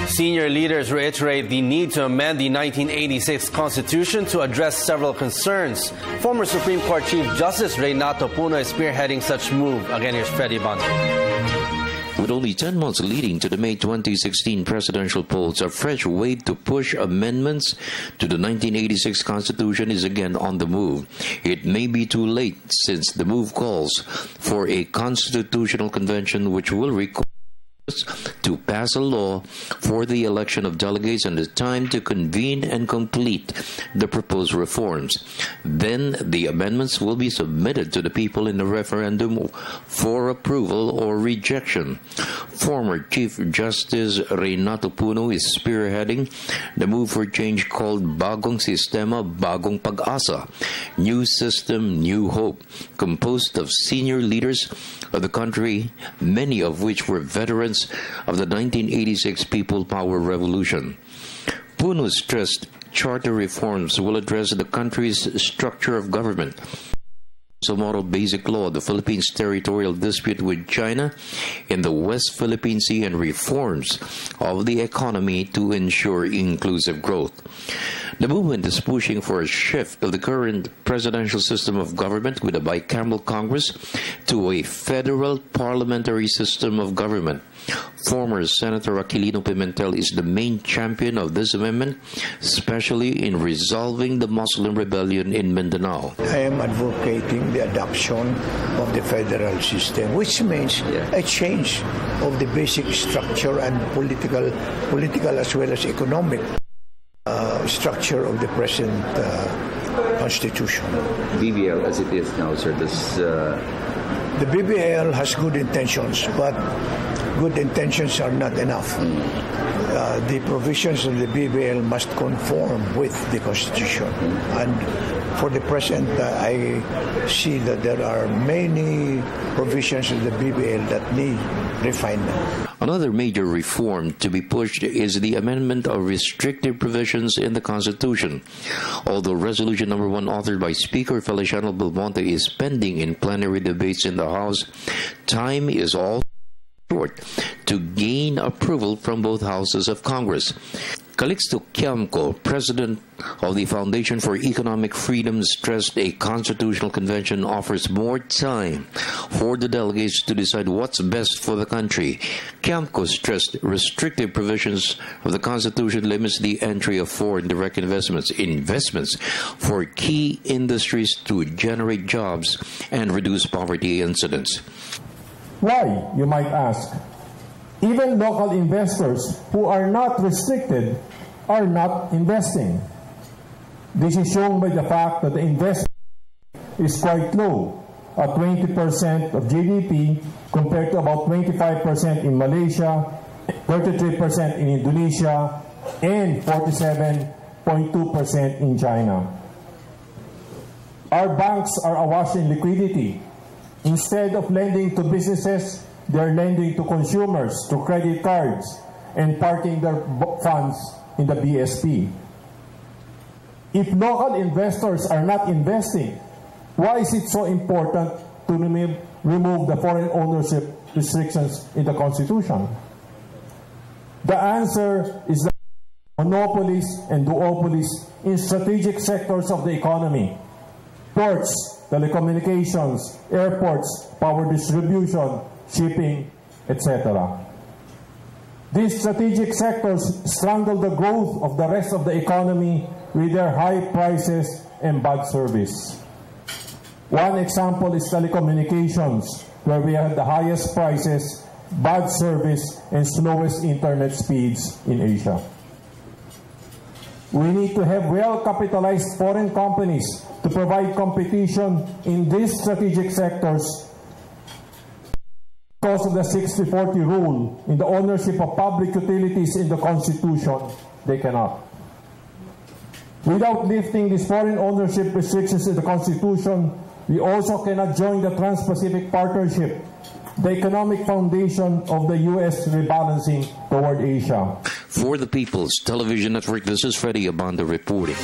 Senior leaders reiterate the need to amend the 1986 Constitution to address several concerns. Former Supreme Court Chief Justice Renato Puno is spearheading such move. Again, here's Freddie Abando. With only 10 months leading to the May 2016 presidential polls, a fresh wave to push amendments to the 1986 Constitution is again on the move. It may be too late since the move calls for a constitutional convention which will require to pass a law for the election of delegates and the time to convene and complete the proposed reforms. Then the amendments will be submitted to the people in the referendum for approval or rejection. Former Chief Justice Renato Puno is spearheading the move for change called Bagong Sistema, Bagong Pag-asa, New System, New Hope, composed of senior leaders of the country, many of which were veterans of the 1986 People Power Revolution. Puno stressed charter reforms will address the country's structure of government, Model Basic Law, the Philippines' territorial dispute with China in the West Philippine Sea, and reforms of the economy to ensure inclusive growth. The movement is pushing for a shift of the current presidential system of government with a bicameral Congress to a federal parliamentary system of government. Former Senator Aquilino Pimentel is the main champion of this amendment, especially in resolving the Muslim rebellion in Mindanao. I am advocating the adoption of the federal system, which means a change of the basic structure and political as well as economic structure of the present constitution. BBL as it is now, sir, the BBL has good intentions, but good intentions are not enough. The provisions of the BBL must conform with the Constitution. And for the present, I see that there are many provisions of the BBL that need refinement. Another major reform to be pushed is the amendment of restrictive provisions in the Constitution. Although Resolution Number 1, authored by Speaker Feliciano Belmonte, is pending in plenary debates in the House, time is all short to gain approval from both houses of Congress. Calixto Quiamco, president of the Foundation for Economic Freedom, stressed a constitutional convention offers more time for the delegates to decide what's best for the country. Quiamco stressed restrictive provisions of the Constitution limits the entry of foreign direct investments for key industries to generate jobs and reduce poverty incidents. Why, you might ask? Even local investors who are not restricted are not investing. This is shown by the fact that the investment is quite low, at 20% of GDP compared to about 25% in Malaysia, 33% in Indonesia, and 47.2% in China. Our banks are awash in liquidity. Instead of lending to businesses, they're lending to consumers through credit cards and parking their funds in the BSP. If local investors are not investing, why is it so important to remove the foreign ownership restrictions in the Constitution? The answer is that monopolies and duopolies in strategic sectors of the economy, ports, telecommunications, airports, power distribution, shipping, etc. These strategic sectors strangle the growth of the rest of the economy with their high prices and bad service. One example is telecommunications, where we have the highest prices, bad service, and slowest internet speeds in Asia. We need to have well-capitalized foreign companies to provide competition in these strategic sectors. Because of the 60-40 rule in the ownership of public utilities in the Constitution, they cannot. Without lifting these foreign ownership restrictions in the Constitution, we also cannot join the Trans-Pacific Partnership, the economic foundation of the U.S. rebalancing toward Asia. For the People's Television Network, this is Freddie Abando reporting.